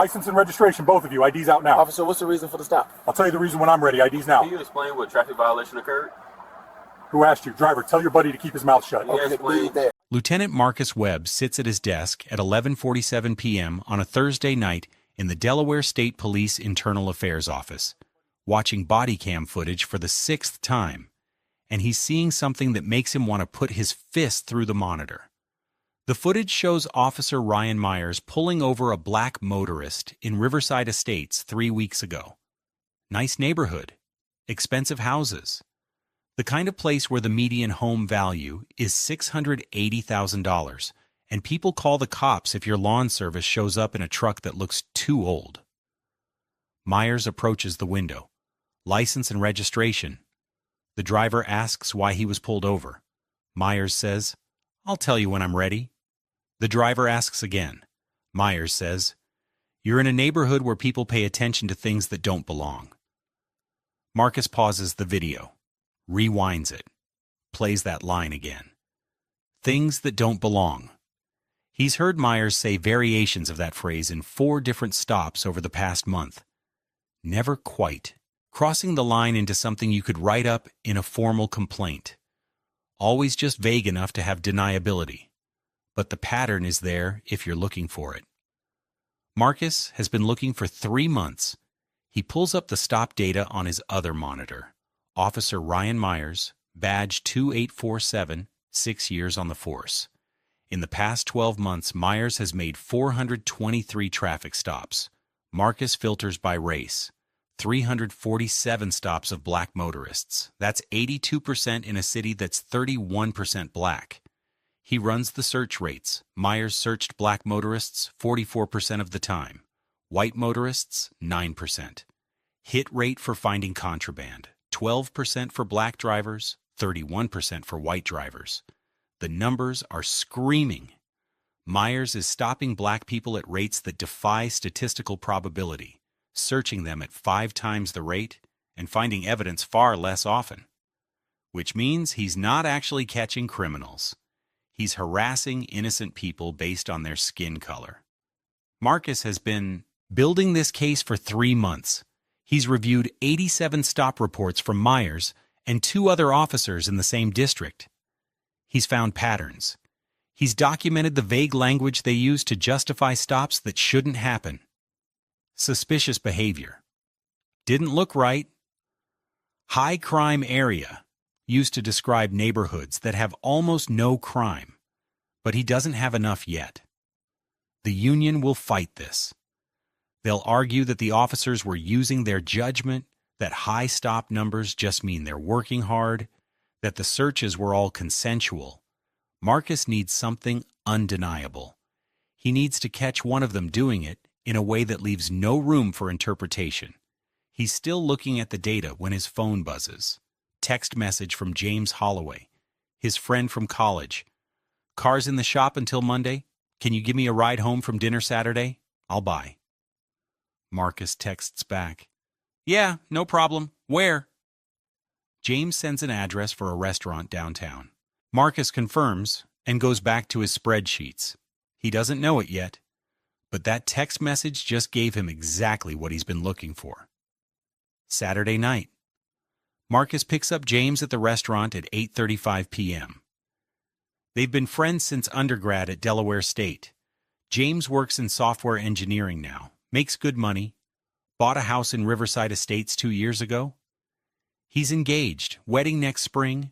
License and registration, both of you. ID's out now. Officer, what's the reason for the stop? I'll tell you the reason when I'm ready. ID's now. Can you explain what traffic violation occurred? Who asked you? Driver, tell your buddy to keep his mouth shut. Okay, leave there. Lieutenant Marcus Webb sits at his desk at 11:47 p.m. on a Thursday night in the Delaware State Police Internal Affairs Office, watching body cam footage for the 6th time, and he's seeing something that makes him want to put his fist through the monitor. The footage shows Officer Ryan Myers pulling over a black motorist in Riverside Estates 3 weeks ago. Nice neighborhood, expensive houses, the kind of place where the median home value is $680,000, and people call the cops if your lawn service shows up in a truck that looks too old. Myers approaches the window. License and registration. The driver asks why he was pulled over. Myers says, "I'll tell you when I'm ready." The driver asks again. Myers says, "You're in a neighborhood where people pay attention to things that don't belong." Marcus pauses the video, rewinds it, plays that line again. Things that don't belong. He's heard Myers say variations of that phrase in 4 different stops over the past month. Never quite. Crossing the line into something you could write up in a formal complaint. Always just vague enough to have deniability. But the pattern is there if you're looking for it. Marcus has been looking for 3 months. He pulls up the stop data on his other monitor. Officer Ryan Myers, badge 2847, 6 years on the force. In the past 12 months, Myers has made 423 traffic stops. Marcus filters by race. 347 stops of black motorists. That's 82% in a city that's 31% black. He runs the search rates. Myers searched black motorists 44% of the time. White motorists, 9%. Hit rate for finding contraband, 12% for black drivers, 31% for white drivers. The numbers are screaming. Myers is stopping black people at rates that defy statistical probability, searching them at 5 times the rate and finding evidence far less often. Which means he's not actually catching criminals. He's harassing innocent people based on their skin color. Marcus has been building this case for 3 months. He's reviewed 87 stop reports from Myers and 2 other officers in the same district. He's found patterns. He's documented the vague language they use to justify stops that shouldn't happen. Suspicious behavior. Didn't look right. High crime area, used to describe neighborhoods that have almost no crime. But he doesn't have enough yet. The union will fight this. They'll argue that the officers were using their judgment, that high stop numbers just mean they're working hard, that the searches were all consensual. Marcus needs something undeniable. He needs to catch one of them doing it in a way that leaves no room for interpretation. He's still looking at the data when his phone buzzes. Text message from James Holloway, his friend from college. "Car's in the shop until Monday. Can you give me a ride home from dinner Saturday? I'll buy." Marcus texts back, "Yeah, no problem. Where?" James sends an address for a restaurant downtown. Marcus confirms and goes back to his spreadsheets. He doesn't know it yet, but that text message just gave him exactly what he's been looking for. Saturday night. Marcus picks up James at the restaurant at 8:35 p.m. They've been friends since undergrad at Delaware State. James works in software engineering now, makes good money, bought a house in Riverside Estates 2 years ago. He's engaged, wedding next spring,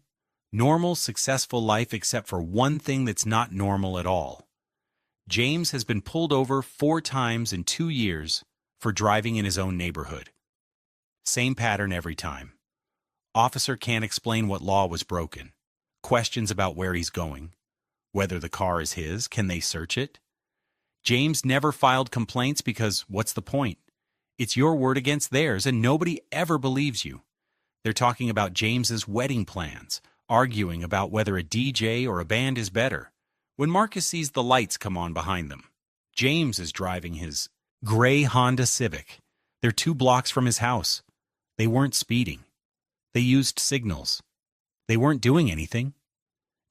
normal, successful life except for one thing that's not normal at all. James has been pulled over 4 times in 2 years for driving in his own neighborhood. Same pattern every time. Officer can't explain what law was broken. Questions about where he's going. Whether the car is his, can they search it? James never filed complaints because what's the point? It's your word against theirs and nobody ever believes you. They're talking about James's wedding plans, arguing about whether a DJ or a band is better. When Marcus sees the lights come on behind them, James is driving his gray Honda Civic. They're 2 blocks from his house. They weren't speeding. They used signals. They weren't doing anything.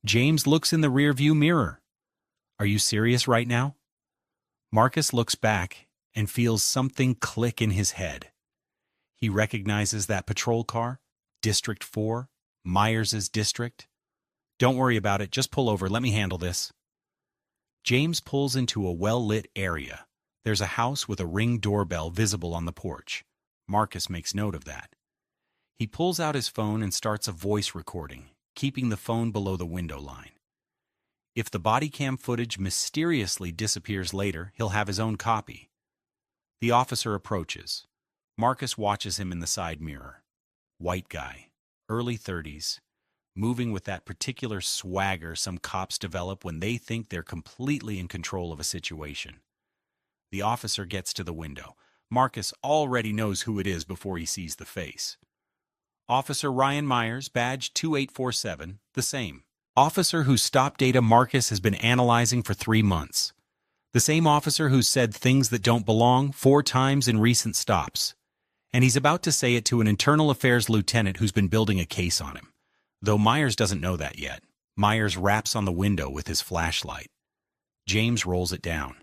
James looks in the rearview mirror. Are you serious right now? Marcus looks back and feels something click in his head. He recognizes that patrol car, District 4, Myers's district. "Don't worry about it, just pull over, let me handle this." James pulls into a well-lit area. There's a house with a Ring doorbell visible on the porch. Marcus makes note of that. He pulls out his phone and starts a voice recording, keeping the phone below the window line. If the body cam footage mysteriously disappears later, he'll have his own copy. The officer approaches. Marcus watches him in the side mirror. White guy, early 30s, moving with that particular swagger some cops develop when they think they're completely in control of a situation. The officer gets to the window. Marcus already knows who it is before he sees the face. Officer Ryan Myers, badge 2847, the same. Officer whose stop data Marcus has been analyzing for 3 months. The same officer who's said things that don't belong 4 times in recent stops. And he's about to say it to an internal affairs lieutenant who's been building a case on him. Though Myers doesn't know that yet. Myers raps on the window with his flashlight. James rolls it down.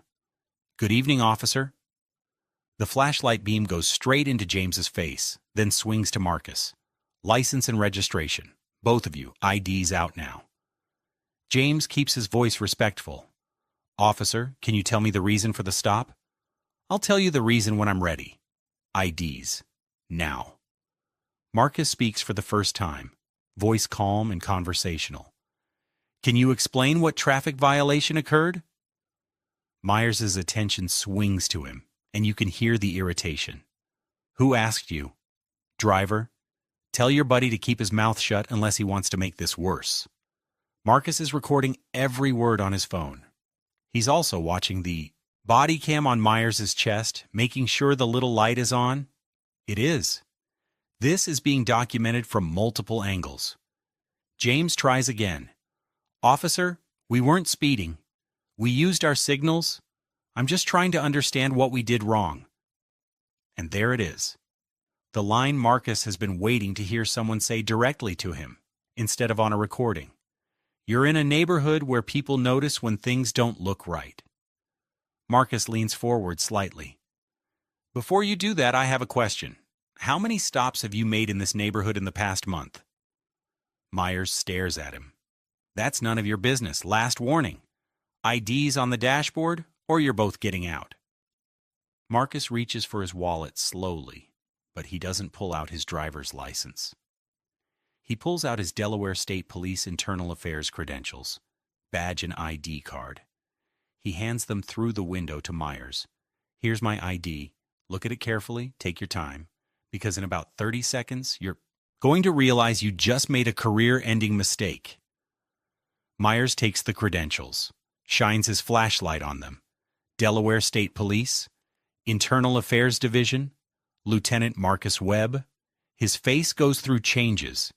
"Good evening, officer." The flashlight beam goes straight into James's face, then swings to Marcus. "License and registration. Both of you, IDs out now." James keeps his voice respectful. "Officer, can you tell me the reason for the stop?" "I'll tell you the reason when I'm ready. IDs. Now." Marcus speaks for the first time, voice calm and conversational. "Can you explain what traffic violation occurred?" Myers's attention swings to him, and you can hear the irritation. "Who asked you?" "Driver. Tell your buddy to keep his mouth shut unless he wants to make this worse." Marcus is recording every word on his phone. He's also watching the body cam on Myers's chest, making sure the little light is on. It is. This is being documented from multiple angles. James tries again. "Officer, we weren't speeding. We used our signals. I'm just trying to understand what we did wrong." And there it is. The line Marcus has been waiting to hear someone say directly to him, instead of on a recording. "You're in a neighborhood where people notice when things don't look right." Marcus leans forward slightly. "Before you do that, I have a question. How many stops have you made in this neighborhood in the past month?" Myers stares at him. "That's none of your business. Last warning. IDs on the dashboard, or you're both getting out." Marcus reaches for his wallet slowly, but he doesn't pull out his driver's license. He pulls out his Delaware State Police Internal Affairs credentials, badge and ID card. He hands them through the window to Myers. "Here's my ID. Look at it carefully, take your time, because in about 30 seconds, you're going to realize you just made a career-ending mistake." Myers takes the credentials, shines his flashlight on them. Delaware State Police, Internal Affairs Division, Lieutenant Marcus Webb. His face goes through changes.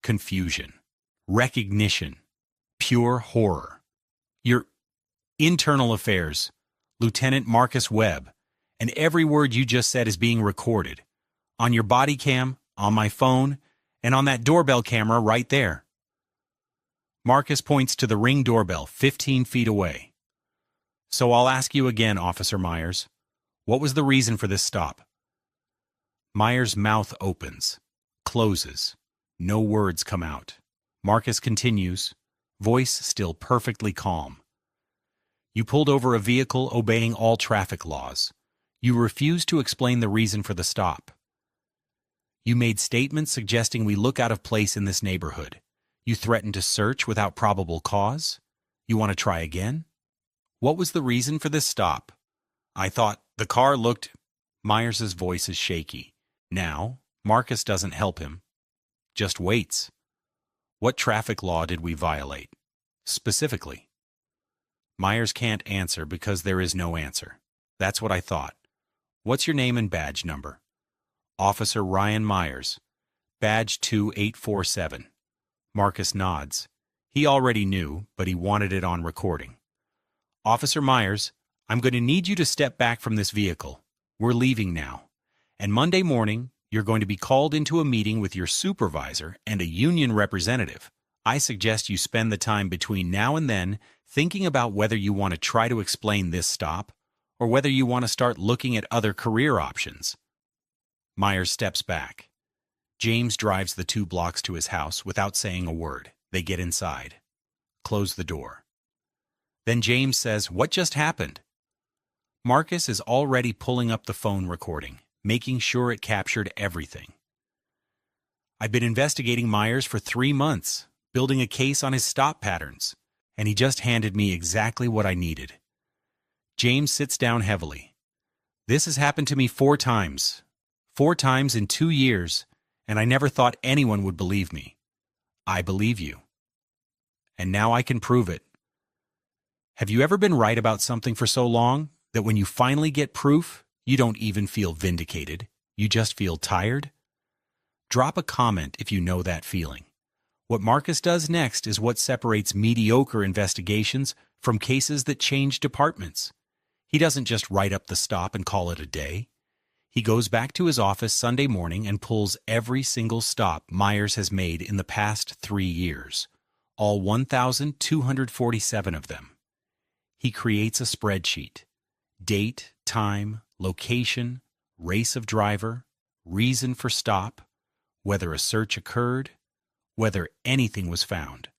Confusion, recognition, pure horror. "Your Internal Affairs, Lieutenant Marcus Webb, and every word you just said is being recorded. On your body cam, on my phone, and on that doorbell camera right there." Marcus points to the Ring doorbell 15 feet away. "So I'll ask you again, Officer Myers. What was the reason for this stop?" Myers' mouth opens, closes. No words come out. Marcus continues, voice still perfectly calm. "You pulled over a vehicle obeying all traffic laws. You refused to explain the reason for the stop. You made statements suggesting we look out of place in this neighborhood. You threatened to search without probable cause. You want to try again? What was the reason for this stop?" "I thought the car looked..." Myers's voice is shaky. Now, Marcus doesn't help him. Just waits. "What traffic law did we violate? Specifically?" Myers can't answer because there is no answer. "That's what I thought. What's your name and badge number?" "Officer Ryan Myers, badge 2847. Marcus nods. He already knew, but he wanted it on recording. "Officer Myers, I'm going to need you to step back from this vehicle. We're leaving now. And Monday morning, you're going to be called into a meeting with your supervisor and a union representative. I suggest you spend the time between now and then thinking about whether you want to try to explain this stop or whether you want to start looking at other career options. Myers steps back. James drives the 2 blocks to his house without saying a word. They get inside. Close the door. Then James says, "What just happened?" Marcus is already pulling up the phone recording, making sure it captured everything. "I've been investigating Myers for 3 months, building a case on his stop patterns, and he just handed me exactly what I needed." James sits down heavily. "This has happened to me 4 times. 4 times in 2 years, and I never thought anyone would believe me. I believe you. And now I can prove it. Have you ever been right about something for so long that when you finally get proof, you don't even feel vindicated? You just feel tired? Drop a comment if you know that feeling. What Marcus does next is what separates mediocre investigations from cases that change departments. He doesn't just write up the stop and call it a day. He goes back to his office Sunday morning and pulls every single stop Myers has made in the past 3 years, all 1,247 of them. He creates a spreadsheet. Date, time, location, race of driver, reason for stop, whether a search occurred, whether anything was found.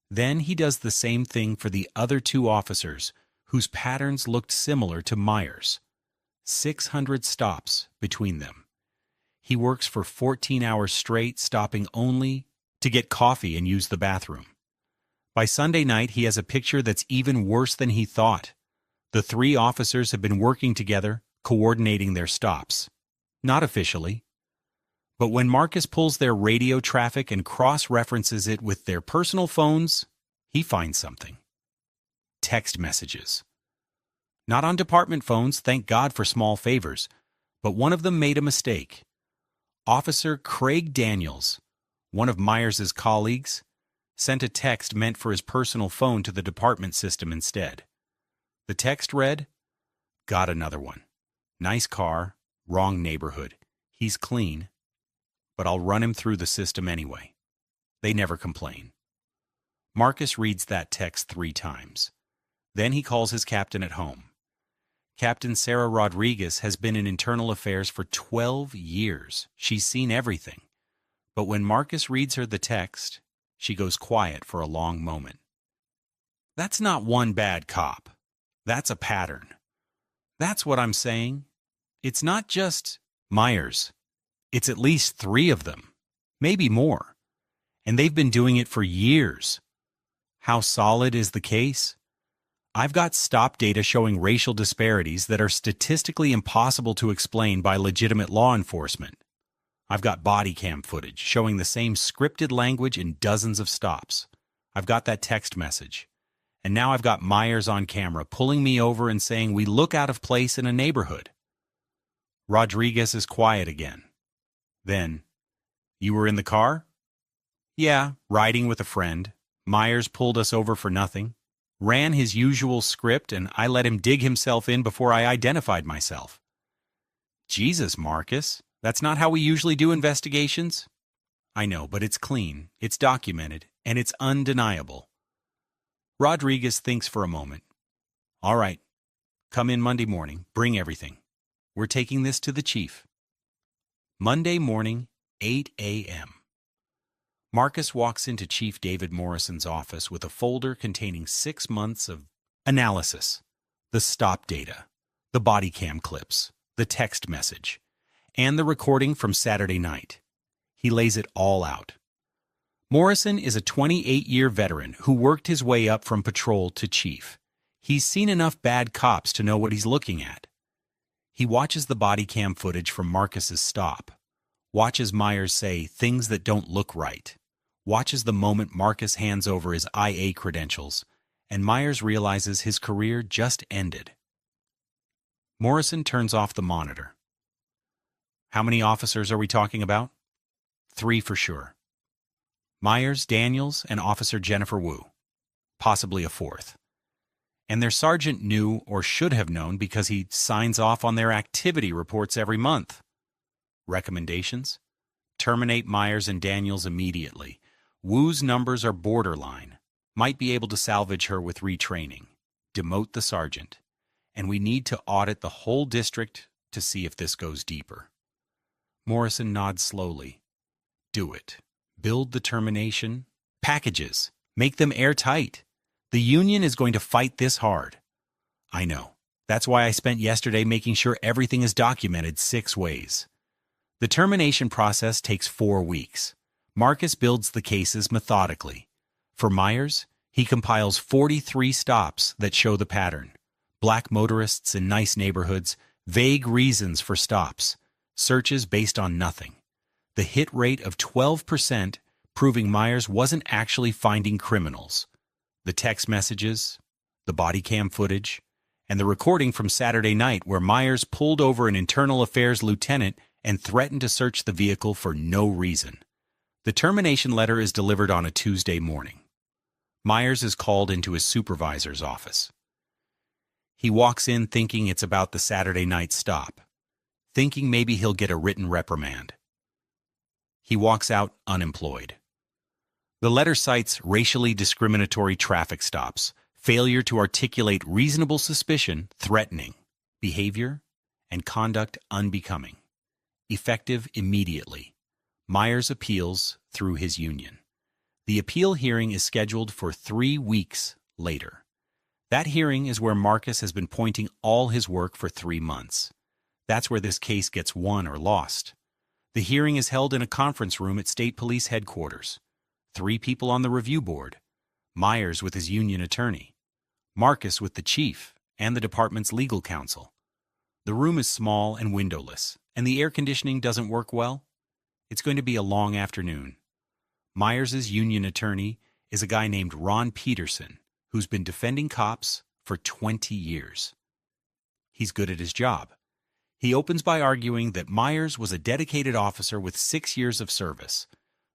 Then he does the same thing for the other 2 officers whose patterns looked similar to Myers. 600 stops between them. He works for 14 hours straight, stopping only to get coffee and use the bathroom. By Sunday night, he has a picture that's even worse than he thought. The 3 officers have been working together, coordinating their stops. Not officially. But when Marcus pulls their radio traffic and cross-references it with their personal phones, he finds something. Text messages. Not on department phones, thank God for small favors, but one of them made a mistake. Officer Craig Daniels, one of Myers' colleagues, sent a text meant for his personal phone to the department system instead. The text read, "Got another one. Nice car, wrong neighborhood. He's clean, but I'll run him through the system anyway." They never complain. Marcus reads that text 3 times. Then he calls his captain at home. Captain Sarah Rodriguez has been in internal affairs for 12 years. She's seen everything. But when Marcus reads her the text, she goes quiet for a long moment. That's not one bad cop. That's a pattern. That's what I'm saying. It's not just Myers. It's at least 3 of them, maybe more. And they've been doing it for years. How solid is the case? I've got stop data showing racial disparities that are statistically impossible to explain by legitimate law enforcement. I've got body cam footage showing the same scripted language in dozens of stops. I've got that text message. And now I've got Myers on camera pulling me over and saying we look out of place in a neighborhood. Rodriguez is quiet again. Then, "You were in the car?" "Yeah, riding with a friend. Myers pulled us over for nothing. Ran his usual script, and I let him dig himself in before I identified myself." Jesus, Marcus, that's not how we usually do investigations. I know, but it's clean, it's documented, and it's undeniable. Rodriguez thinks for a moment. "All right, come in Monday morning, bring everything. We're taking this to the chief." Monday morning, 8 a.m. Marcus walks into Chief David Morrison's office with a folder containing 6 months of analysis, the stop data, the body cam clips, the text message, and the recording from Saturday night. He lays it all out. Morrison is a 28-year veteran who worked his way up from patrol to chief. He's seen enough bad cops to know what he's looking at. He watches the body cam footage from Marcus's stop, watches Myers say things that don't look right, watches the moment Marcus hands over his IA credentials, and Myers realizes his career just ended. Morrison turns off the monitor. "How many officers are we talking about?" "3 for sure. Myers, Daniels, and Officer Jennifer Wu. Possibly a 4th. And their sergeant knew or should have known because he signs off on their activity reports every month. Recommendations? Terminate Myers and Daniels immediately. Wu's numbers are borderline. Might be able to salvage her with retraining. Demote the sergeant. and we need to audit the whole district to see if this goes deeper. Morrison nods slowly. Do it. Build the termination. Packages. Make them airtight. The union is going to fight this hard. I know. That's why I spent yesterday making sure everything is documented 6 ways. The termination process takes 4 weeks. Marcus builds the cases methodically. For Myers, he compiles 43 stops that show the pattern. Black motorists in nice neighborhoods, vague reasons for stops, searches based on nothing. The hit rate of 12%, proving Myers wasn't actually finding criminals. The text messages, the body cam footage, and the recording from Saturday night where Myers pulled over an internal affairs lieutenant and threatened to search the vehicle for no reason. The termination letter is delivered on a Tuesday morning. Myers is called into his supervisor's office. He walks in thinking it's about the Saturday night stop, thinking maybe he'll get a written reprimand. He walks out unemployed. The letter cites racially discriminatory traffic stops, failure to articulate reasonable suspicion, threatening, behavior, and conduct unbecoming. Effective immediately. Myers appeals through his union. The appeal hearing is scheduled for 3 weeks later. That hearing is where Marcus has been pointing all his work for 3 months. That's where this case gets won or lost. The hearing is held in a conference room at State Police Headquarters. 3 people on the review board. Myers with his union attorney, Marcus with the chief and the department's legal counsel. The room is small and windowless, and the air conditioning doesn't work well. It's going to be a long afternoon. Myers' union attorney is a guy named Ron Peterson, who's been defending cops for 20 years. He's good at his job. He opens by arguing that Myers was a dedicated officer with 6 years of service,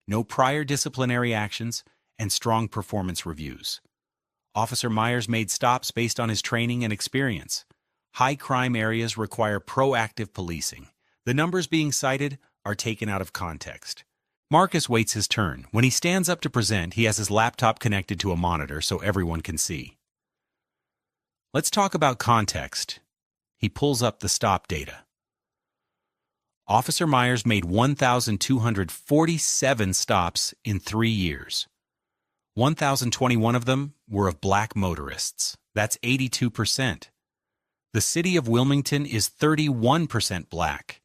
no prior disciplinary actions, and strong performance reviews. Officer Myers made stops based on his training and experience. High crime areas require proactive policing. The numbers being cited are taken out of context. Marcus waits his turn. When he stands up to present, he has his laptop connected to a monitor so everyone can see. Let's talk about context. He pulls up the stop data. Officer Myers made 1,247 stops in 3 years. 1,021 of them were of black motorists. That's 82%. The city of Wilmington is 31% black.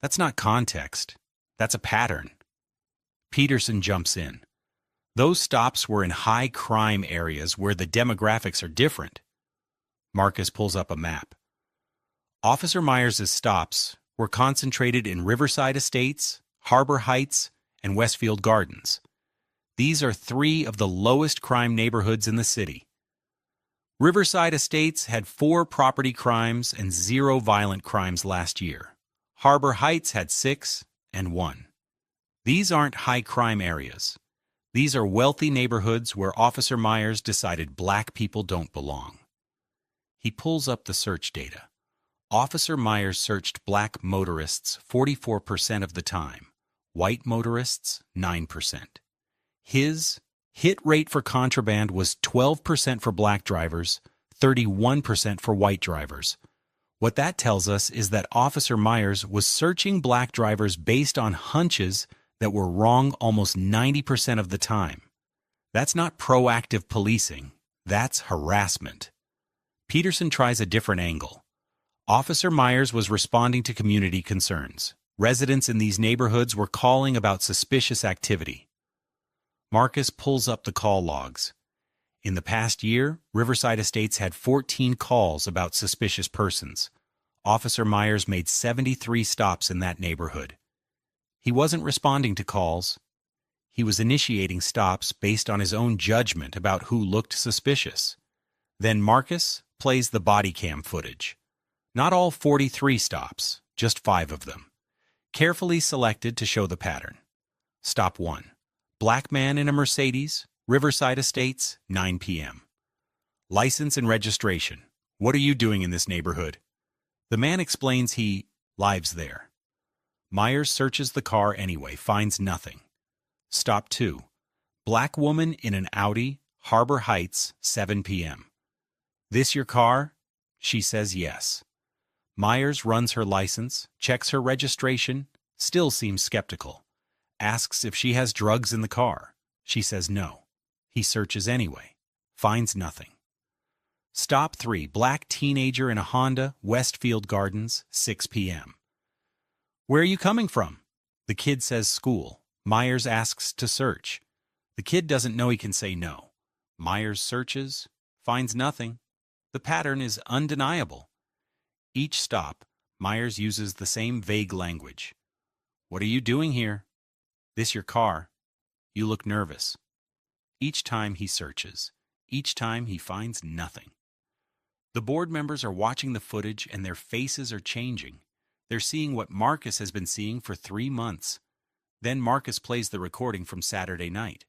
That's not context. That's a pattern. Peterson jumps in. Those stops were in high crime areas where the demographics are different. Marcus pulls up a map. Officer Myers' stops were concentrated in Riverside Estates, Harbor Heights, and Westfield Gardens. These are 3 of the lowest crime neighborhoods in the city. Riverside Estates had 4 property crimes and 0 violent crimes last year. Harbor Heights had 6 and 1. These aren't high crime areas. These are wealthy neighborhoods where Officer Myers decided black people don't belong. He pulls up the search data. Officer Myers searched black motorists 44% of the time, white motorists 9%. His hit rate for contraband was 12% for black drivers, 31% for white drivers. What that tells us is that Officer Myers was searching black drivers based on hunches that were wrong almost 90% of the time. That's not proactive policing. That's harassment. Peterson tries a different angle. Officer Myers was responding to community concerns. Residents in these neighborhoods were calling about suspicious activity. Marcus pulls up the call logs. In the past year, Riverside Estates had 14 calls about suspicious persons. Officer Myers made 73 stops in that neighborhood. He wasn't responding to calls. He was initiating stops based on his own judgment about who looked suspicious. Then Marcus plays the body cam footage. Not all 43 stops, just 5 of them. Carefully selected to show the pattern. Stop 1. Black man in a Mercedes, Riverside Estates, 9 p.m. License and registration. What are you doing in this neighborhood? The man explains he lives there. Myers searches the car anyway, finds nothing. Stop 2. Black woman in an Audi, Harbor Heights, 7 p.m. This your car? She says yes. Myers runs her license, checks her registration, still seems skeptical. Asks if she has drugs in the car. She says no. He searches anyway. Finds nothing. Stop 3, black teenager in a Honda, Westfield Gardens, 6 p.m. Where are you coming from? The kid says school. Myers asks to search. The kid doesn't know he can say no. Myers searches, finds nothing. The pattern is undeniable. Each stop, Myers uses the same vague language. What are you doing here? This your car? You look nervous. Each time he searches. Each time he finds nothing. The board members are watching the footage and their faces are changing. They're seeing what Marcus has been seeing for 3 months. Then Marcus plays the recording from Saturday night.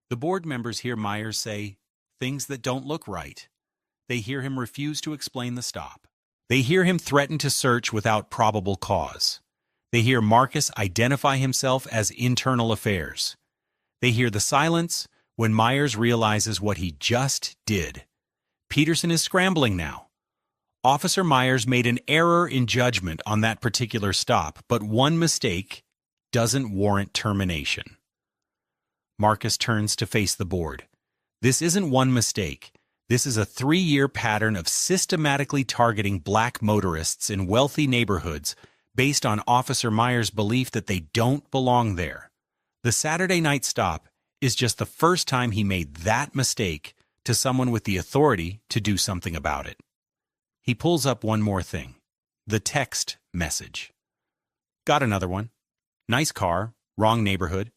The board members hear Myers say things that don't look right. They hear him refuse to explain the stop. They hear him threaten to search without probable cause. They hear Marcus identify himself as internal affairs. They hear the silence when Myers realizes what he just did. Peterson is scrambling now. Officer Myers made an error in judgment on that particular stop, but one mistake doesn't warrant termination. Marcus turns to face the board. This isn't one mistake. This is a 3-year pattern of systematically targeting black motorists in wealthy neighborhoods based on Officer Myers' belief that they don't belong there. The Saturday night stop is just the first time he made that mistake to someone with the authority to do something about it. He pulls up one more thing. The text message. Got another one. Nice car, wrong neighborhood.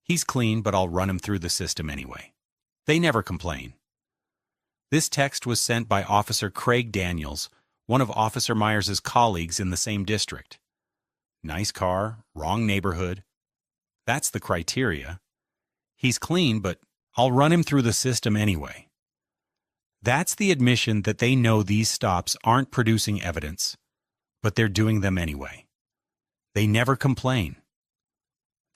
He's clean, but I'll run him through the system anyway. They never complain. This text was sent by Officer Craig Daniels, one of Officer Myers' colleagues in the same district. Nice car, wrong neighborhood. That's the criteria. He's clean, but I'll run him through the system anyway. That's the admission that they know these stops aren't producing evidence, but they're doing them anyway. They never complain.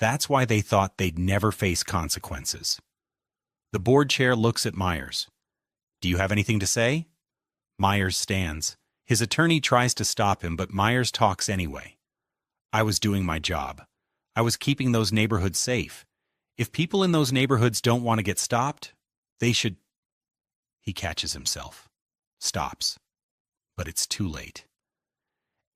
That's why they thought they'd never face consequences. The board chair looks at Myers. Do you have anything to say? Myers stands. His attorney tries to stop him, but Myers talks anyway. I was doing my job. I was keeping those neighborhoods safe. If people in those neighborhoods don't want to get stopped, they should... He catches himself. Stops. But it's too late.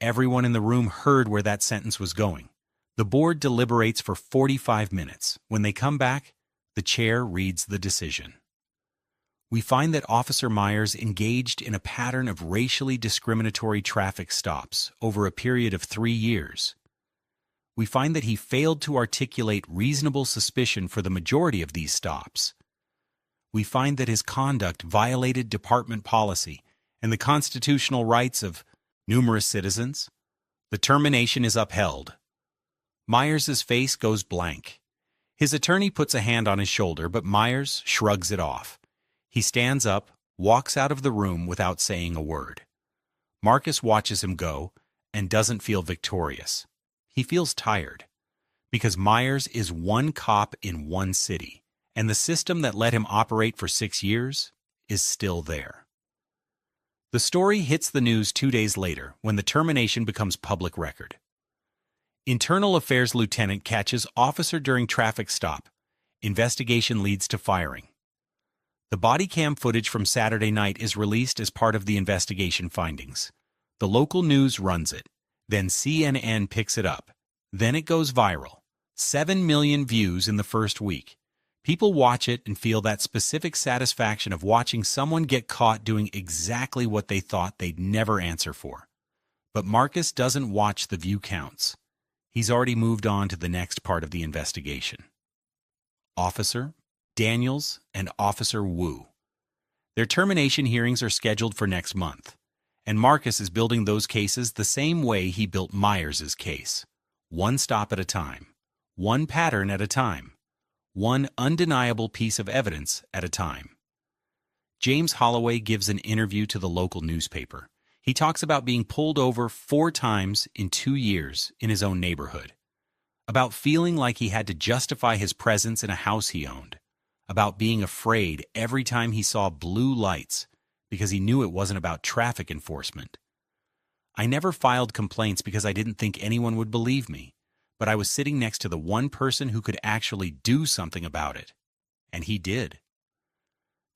Everyone in the room heard where that sentence was going. The board deliberates for 45 minutes. When they come back, the chair reads the decision. We find that Officer Myers engaged in a pattern of racially discriminatory traffic stops over a period of 3 years. We find that he failed to articulate reasonable suspicion for the majority of these stops. We find that his conduct violated department policy and the constitutional rights of numerous citizens. The termination is upheld. Myers' face goes blank. His attorney puts a hand on his shoulder, but Myers shrugs it off. He stands up, walks out of the room without saying a word. Marcus watches him go and doesn't feel victorious. He feels tired because Myers is one cop in one city, and the system that let him operate for 6 years is still there. The story hits the news 2 days later when the termination becomes public record. Internal Affairs Lieutenant catches officer during traffic stop. Investigation leads to firing. The body cam footage from Saturday night is released as part of the investigation findings. The local news runs it. Then CNN picks it up. Then it goes viral. 7 million views in the first week. People watch it and feel that specific satisfaction of watching someone get caught doing exactly what they thought they'd never answer for. But Marcus doesn't watch the view counts. He's already moved on to the next part of the investigation. Officer Daniels and Officer Wu. Their termination hearings are scheduled for next month, and Marcus is building those cases the same way he built Myers' case. One stop at a time. One pattern at a time. One undeniable piece of evidence at a time. James Holloway gives an interview to the local newspaper. He talks about being pulled over 4 times in 2 years in his own neighborhood, about feeling like he had to justify his presence in a house he owned, about being afraid every time he saw blue lights because he knew it wasn't about traffic enforcement. I never filed complaints because I didn't think anyone would believe me, but I was sitting next to the one person who could actually do something about it. And he did.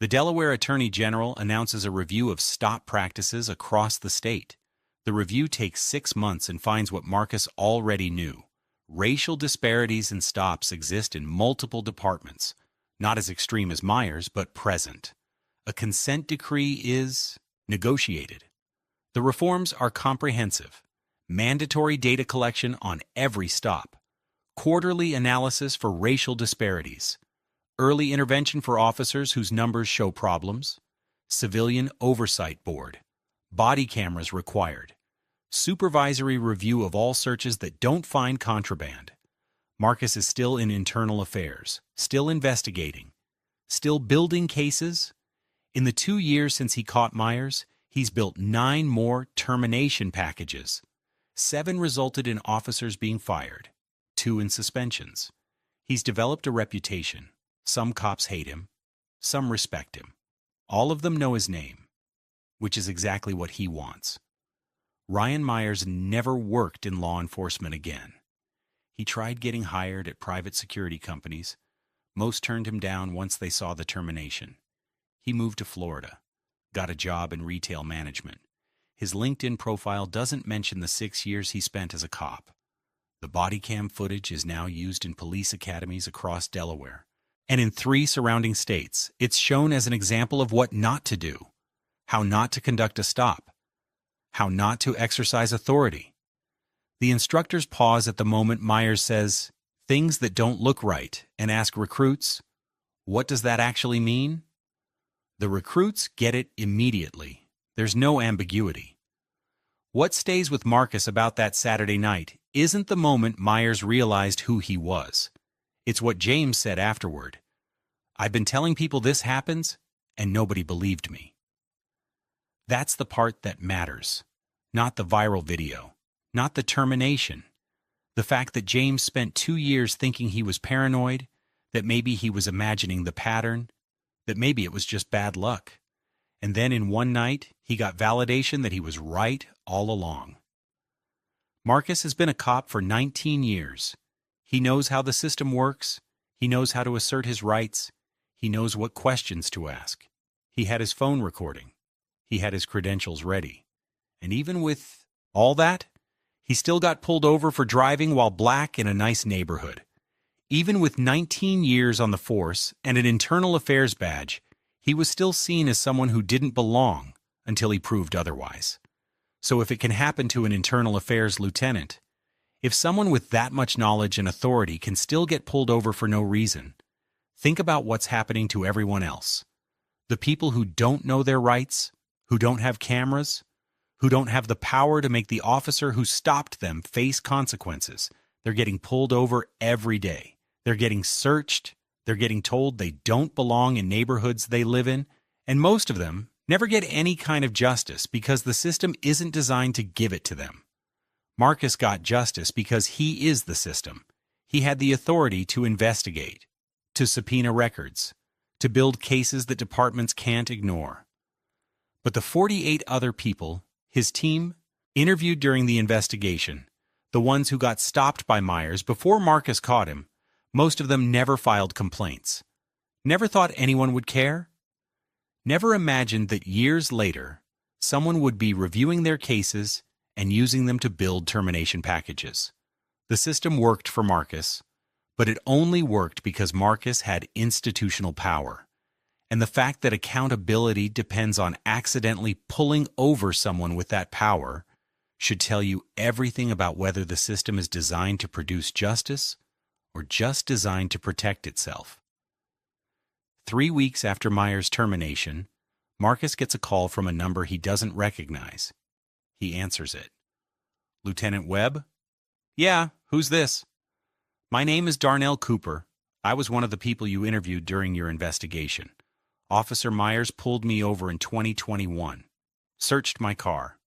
The Delaware Attorney General announces a review of stop practices across the state. The review takes 6 months and finds what Marcus already knew. Racial disparities in stops exist in multiple departments, not as extreme as Myers, but present. A consent decree is negotiated. The reforms are comprehensive. Mandatory data collection on every stop. Quarterly analysis for racial disparities. Early intervention for officers whose numbers show problems. Civilian Oversight Board. Body cameras required. Supervisory review of all searches that don't find contraband. Marcus is still in internal affairs, still investigating, still building cases. In the 2 years since he caught Myers, he's built 9 more termination packages. 7 resulted in officers being fired, 2 in suspensions. He's developed a reputation. Some cops hate him, some respect him. All of them know his name, which is exactly what he wants. Ryan Myers never worked in law enforcement again. He tried getting hired at private security companies. Most turned him down once they saw the termination. He moved to Florida, got a job in retail management. His LinkedIn profile doesn't mention the 6 years he spent as a cop. The body cam footage is now used in police academies across Delaware. And in 3 surrounding states, it's shown as an example of what not to do, how not to conduct a stop, how not to exercise authority. The instructors pause at the moment Myers says, "Things that don't look right," and ask recruits, "What does that actually mean?" The recruits get it immediately. There's no ambiguity. What stays with Marcus about that Saturday night isn't the moment Myers realized who he was. It's what James said afterward. "I've been telling people this happens, and nobody believed me." That's the part that matters, not the viral video, not the termination. The fact that James spent 2 years thinking he was paranoid, that maybe he was imagining the pattern, that maybe it was just bad luck. And then in one night, he got validation that he was right all along. Marcus has been a cop for 19 years. He knows how the system works. He knows how to assert his rights. He knows what questions to ask. He had his phone recording. He had his credentials ready. And even with all that, he still got pulled over for driving while black in a nice neighborhood. Even with 19 years on the force and an internal affairs badge, he was still seen as someone who didn't belong until he proved otherwise. So if it can happen to an internal affairs lieutenant, if someone with that much knowledge and authority can still get pulled over for no reason, think about what's happening to everyone else. The people who don't know their rights, who don't have cameras, who don't have the power to make the officer who stopped them face consequences. They're getting pulled over every day. They're getting searched. They're getting told they don't belong in neighborhoods they live in. And most of them never get any kind of justice because the system isn't designed to give it to them. Marcus got justice because he is the system. He had the authority to investigate, to subpoena records, to build cases that departments can't ignore. But the 48 other people, his team, interviewed during the investigation, the ones who got stopped by Myers before Marcus caught him, most of them never filed complaints. Never thought anyone would care. Never imagined that years later, someone would be reviewing their cases and using them to build termination packages. The system worked for Marcus, but it only worked because Marcus had institutional power. And the fact that accountability depends on accidentally pulling over someone with that power should tell you everything about whether the system is designed to produce justice or just designed to protect itself. 3 weeks after Myers' termination, Marcus gets a call from a number he doesn't recognize. He answers it. "Lieutenant Webb?" "Yeah, who's this?" "My name is Darnell Cooper. I was one of the people you interviewed during your investigation. Officer Myers pulled me over in 2021. Searched my car.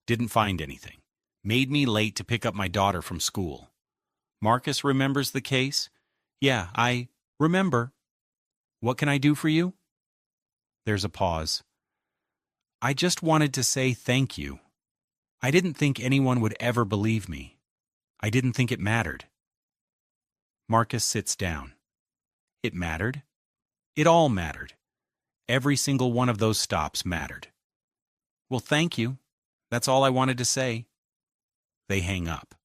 Didn't find anything. Made me late to pick up my daughter from school." Marcus remembers the case. "Yeah, I remember. What can I do for you?" There's a pause. I just wanted to say thank you. I didn't think anyone would ever believe me. I didn't think it mattered. Marcus sits down. It mattered. It all mattered. Every single one of those stops mattered. Well, thank you. That's all I wanted to say. They hang up.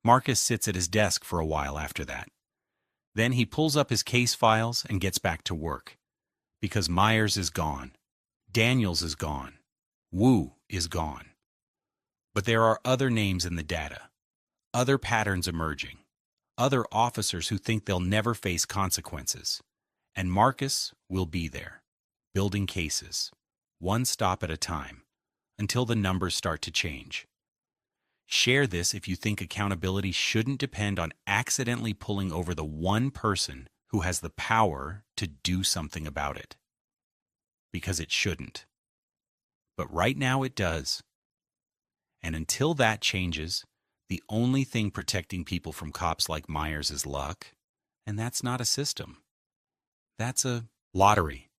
Marcus sits at his desk for a while after that. Then he pulls up his case files and gets back to work. Because Myers is gone. Daniels is gone. Wu is gone. But there are other names in the data. Other patterns emerging. Other officers who think they'll never face consequences. And Marcus will be there, building cases, one stop at a time, until the numbers start to change. Share this if you think accountability shouldn't depend on accidentally pulling over the one person who has the power to do something about it. Because it shouldn't. But right now it does. And until that changes, the only thing protecting people from cops like Myers is luck, and that's not a system. That's a lottery.